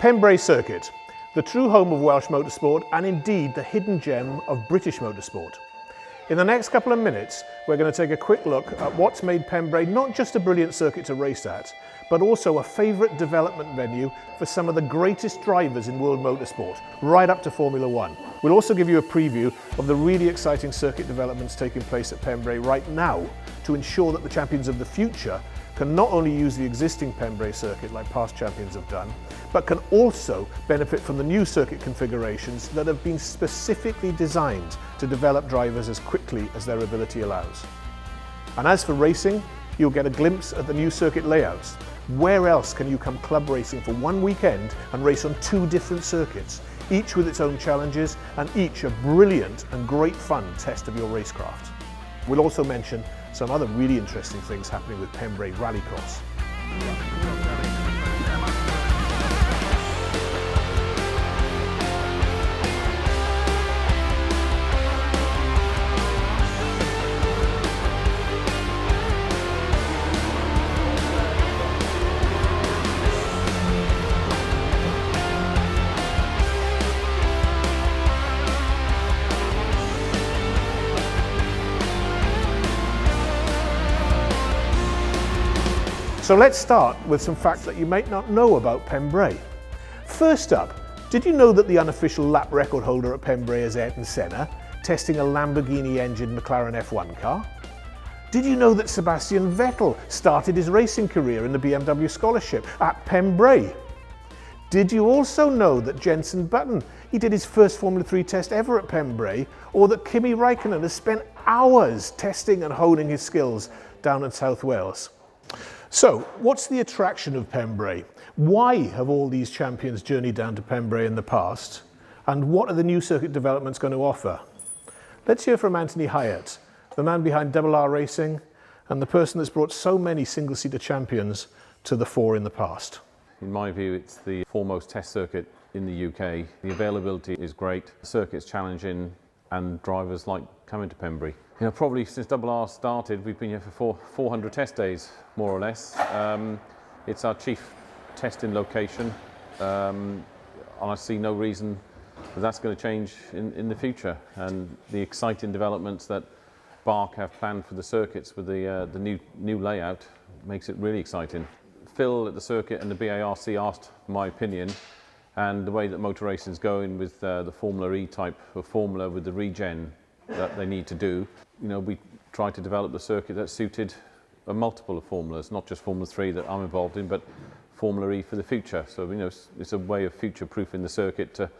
Pembrey Circuit, the true home of Welsh Motorsport and indeed the hidden gem of British Motorsport. In the next couple of minutes, we're going to take a quick look at what's made Pembrey not just a brilliant circuit to race at, but also a favourite development venue for some of the greatest drivers in world motorsport, right up to Formula One. We'll also give you a preview of the really exciting circuit developments taking place at Pembrey right now to ensure that the champions of the future can not only use the existing Pembrey circuit like past champions have done, but can also benefit from the new circuit configurations that have been specifically designed to develop drivers as quickly as their ability allows. And as for racing, you'll get a glimpse at the new circuit layouts. Where else can you come club racing for one weekend and race on two different circuits, each with its own challenges and each a brilliant and great fun test of your racecraft? We'll also mention some other really interesting things happening with Pembrey Rallycross. So let's start with some facts that you might not know about Pembrey. First up, did you know that the unofficial lap record holder at Pembrey is Ayrton Senna, testing a Lamborghini-engined McLaren F1 car? Did you know that Sebastian Vettel started his racing career in the BMW Scholarship at Pembrey? Did you also know that Jenson Button, he did his first Formula 3 test ever at Pembrey, or that Kimi Raikkonen has spent hours testing and honing his skills down in South Wales? So, what's the attraction of Pembrey? Why have all these champions journeyed down to Pembrey in the past? And what are the new circuit developments going to offer? Let's hear from Anthony Heiatt, the man behind RR Racing and the person that's brought so many single-seater champions to the fore in the past. In my view, it's the foremost test circuit in the UK. The availability is great, the circuit's challenging, and drivers like coming to Pembrey. You know, probably since RR started, we've been here for 400 test days, more or less. It's our chief testing location, and I see no reason that that's going to change in the future. And the exciting developments that BARC have planned for the circuits with the new layout makes it really exciting. Phil at the circuit and the BARC asked my opinion, and the way that motor racing is going with the Formula E type of formula with the regen that they need to do. You know, we try to develop the circuit that suited a multiple of formulas, not just Formula 3 that I'm involved in, but Formula E for the future. So, you know, it's a way of future-proofing the circuit to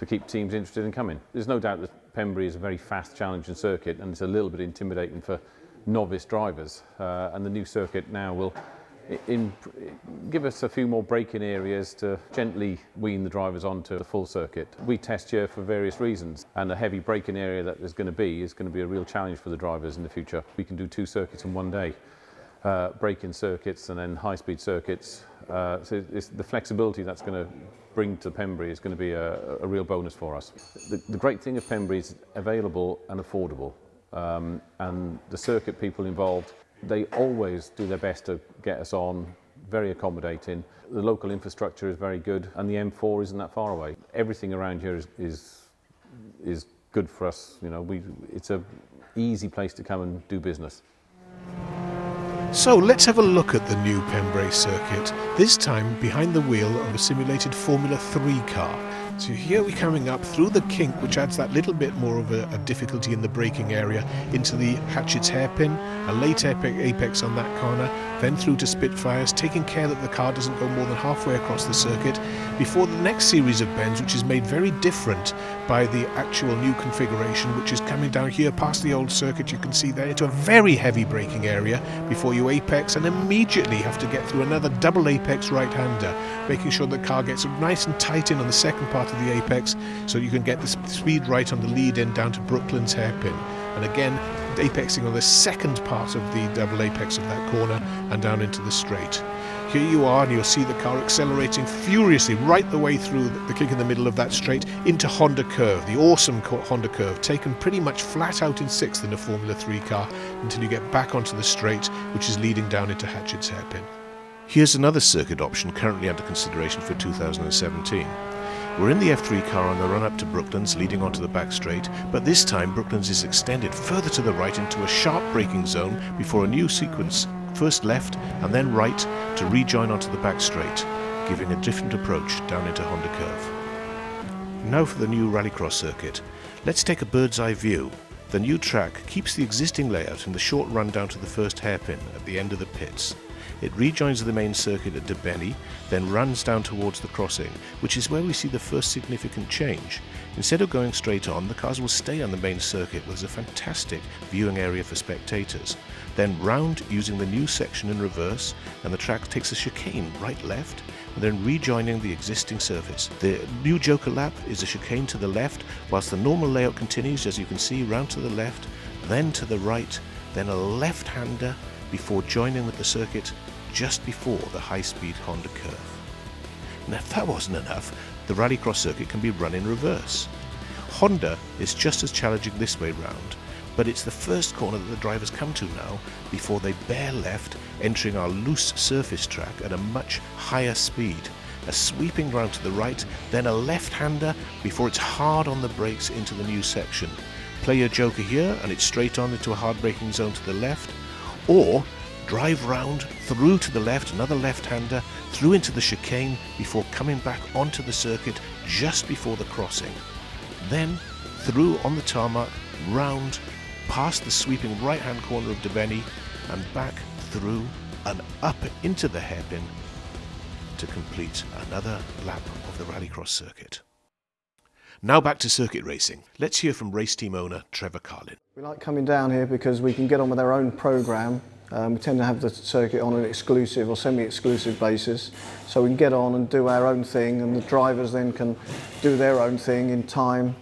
keep teams interested in coming. There's no doubt that Pembrey is a very fast, challenging circuit, and it's a little bit intimidating for novice drivers. And the new circuit now will give us a few more braking areas to gently wean the drivers onto the full circuit. We test here for various reasons, and a heavy braking area that is going to be a real challenge for the drivers in the future. We can do two circuits in one day, braking circuits and then high-speed circuits. So the flexibility that's going to bring to Pembrey is going to be a real bonus for us. The great thing of Pembrey is available and affordable, and the circuit people involved, they always do their best to get us on, very accommodating. The local infrastructure is very good, and the M4 isn't that far away. Everything around here is good for us. You know, it's an easy place to come and do business. So let's have a look at the new Pembrey circuit, this time behind the wheel of a simulated Formula 3 car. So here we're coming up through the kink, which adds that little bit more of a difficulty in the braking area, into the Hatchett's hairpin, a late apex on that corner, then through to Spitfires, taking care that the car doesn't go more than halfway across the circuit, before the next series of bends, which is made very different by the actual new configuration, which is coming down here past the old circuit, you can see there, into a very heavy braking area before you apex, and immediately have to get through another double apex right-hander, making sure the car gets nice and tight in on the second part of the apex, so you can get the speed right on the lead end down to Brooklands hairpin. And again, apexing on the second part of the double apex of that corner and down into the straight. Here you are, and you'll see the car accelerating furiously right the way through the kick in the middle of that straight into Honda Curve, the awesome Honda Curve, taken pretty much flat out in sixth in a Formula 3 car until you get back onto the straight, which is leading down into Hatchett's hairpin. Here's another circuit option currently under consideration for 2017. We're in the F3 car on the run-up to Brooklands leading onto the back straight, but this time Brooklands is extended further to the right into a sharp braking zone before a new sequence, first left and then right, to rejoin onto the back straight, giving a different approach down into Honda Curve. Now for the new Rallycross circuit. Let's take a bird's eye view. The new track keeps the existing layout in the short run down to the first hairpin at the end of the pits. It rejoins the main circuit at Debenny, then runs down towards the crossing, which is where we see the first significant change. Instead of going straight on, the cars will stay on the main circuit, where there's a fantastic viewing area for spectators. Then round using the new section in reverse, and the track takes a chicane right-left, and then rejoining the existing surface. The new Joker lap is a chicane to the left, whilst the normal layout continues, as you can see, round to the left, then to the right, then a left-hander, before joining with the circuit just before the high-speed Honda Curve. Now if that wasn't enough, the Rallycross circuit can be run in reverse. Honda is just as challenging this way round, but it's the first corner that the drivers come to now before they bear left, entering our loose surface track at a much higher speed. A sweeping round to the right, then a left-hander before it's hard on the brakes into the new section. Play your Joker here and it's straight on into a hard braking zone to the left, or drive round, through to the left, another left-hander, through into the chicane before coming back onto the circuit just before the crossing. Then through on the tarmac, round, past the sweeping right-hand corner of Debenny, and back through and up into the hairpin to complete another lap of the Rallycross circuit. Now back to circuit racing. Let's hear from race team owner Trevor Carlin. We like coming down here because we can get on with our own programme. We tend to have the circuit on an exclusive or semi-exclusive basis, so we can get on and do our own thing, and the drivers then can do their own thing in time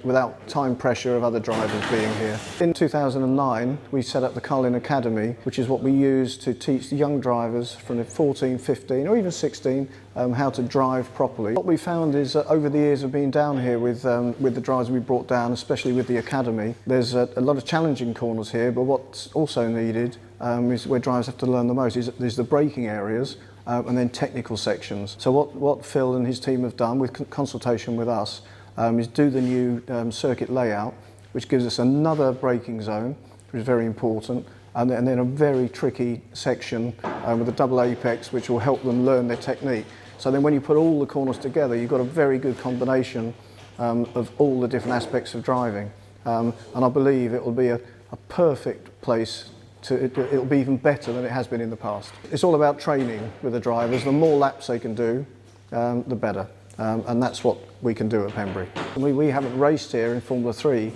without time pressure of other drivers being here. In 2009 we set up the Carlin Academy, which is what we use to teach the young drivers from 14, 15 or even 16 how to drive properly. What we found is that over the years of being down here with the drivers we brought down, especially with the Academy, there's a lot of challenging corners here, but what's also needed is where drivers have to learn the most is the braking areas and then technical sections. So what Phil and his team have done with consultation with us is do the new circuit layout, which gives us another braking zone, which is very important, and then a very tricky section with a double apex, which will help them learn their technique. So then when you put all the corners together, you've got a very good combination of all the different aspects of driving. And I believe it will be a perfect place. It'll be even better than it has been in the past. It's all about training with the drivers. The more laps they can do, the better. And that's what we can do at Pembrey. We haven't raced here in Formula 3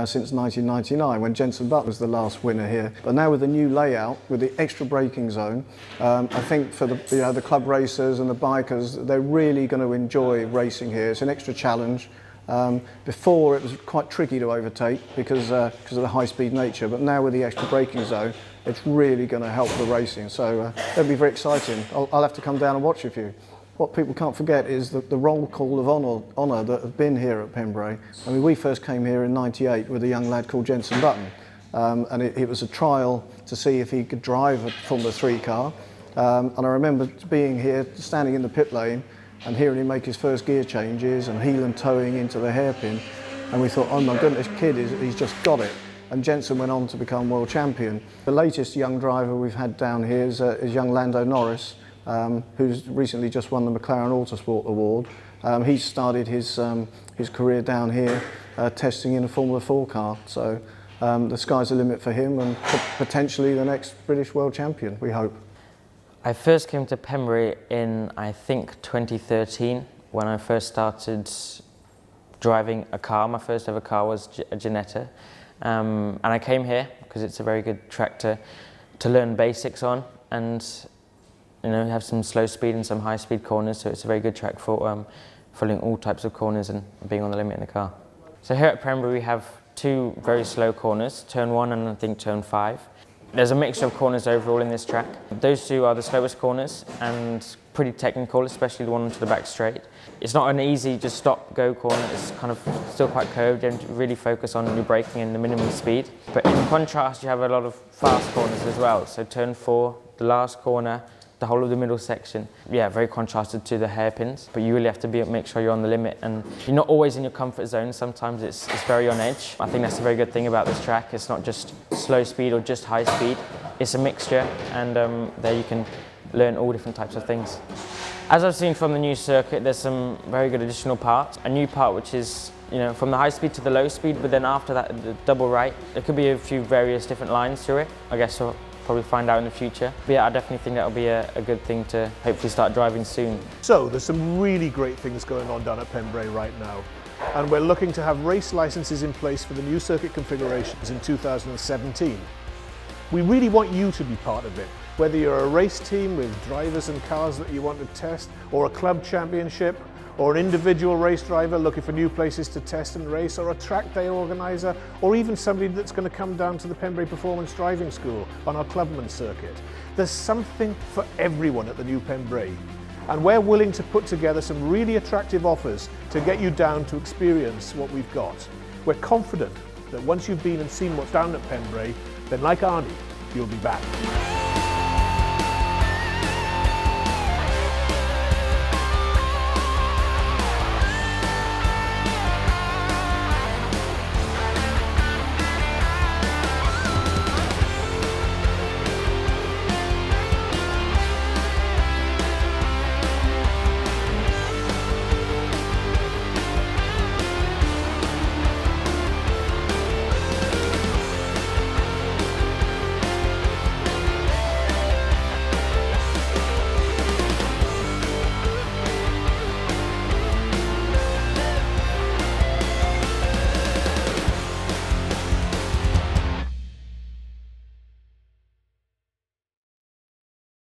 since 1999, when Jenson Button was the last winner here. But now with the new layout, with the extra braking zone, I think for the club racers and the bikers, they're really going to enjoy racing here. It's an extra challenge. Before it was quite tricky to overtake because of the high-speed nature, but now with the extra braking zone, it's really going to help the racing. So that'll be very exciting. I'll have to come down and watch with you. What people can't forget is the roll call of honour that have been here at Pembrey. I mean, we first came here in '98 with a young lad called Jenson Button, and it was a trial to see if he could drive a Formula 3 car. And I remember being here, standing in the pit lane, and hearing him make his first gear changes and heel and toeing into the hairpin, and we thought, oh my goodness, he's just got it. And Jenson went on to become world champion. The latest young driver we've had down here is young Lando Norris, who's recently just won the McLaren Autosport award. He started his career down here testing in a Formula 4 car, so the sky's the limit for him, and potentially the next British world champion, we hope. I first came to Pembrey in, I think, 2013, when I first started driving a car. My first ever car was a Ginetta. And I came here because it's a very good track to learn basics on, and have some slow speed and some high speed corners, so it's a very good track for following all types of corners and being on the limit in the car. So here at Pembrey we have two very slow corners, turn 1 and I think turn 5. There's a mixture of corners overall in this track. Those two are the slowest corners and pretty technical, especially the one onto the back straight. It's not an easy just stop, go corner. It's kind of still quite curved and really focus on your braking and the minimum speed. But in contrast, you have a lot of fast corners as well. So turn 4, the last corner, the the whole of the middle section. Yeah, very contrasted to the hairpins, but you really have to make sure you're on the limit, and you're not always in your comfort zone. Sometimes it's very on edge. I think that's a very good thing about this track. It's not just slow speed or just high speed. It's a mixture, and there you can learn all different types of things. As I've seen from the new circuit, there's some very good additional parts. A new part which is, you know, from the high speed to the low speed, but then after that, the double right. There could be a few various different lines to it. I guess we'll probably find out in the future. But yeah, I definitely think that'll be a good thing to hopefully start driving soon. So there's some really great things going on down at Pembrey right now. And we're looking to have race licenses in place for the new circuit configurations in 2017. We really want you to be part of it. Whether you're a race team with drivers and cars that you want to test, or a club championship, or an individual race driver looking for new places to test and race, or a track day organiser, or even somebody that's going to come down to the Pembrey Performance Driving School on our clubman circuit. There's something for everyone at the new Pembrey. And we're willing to put together some really attractive offers to get you down to experience what we've got. We're confident that once you've been and seen what's down at Pembrey, then like Arnie, you'll be back.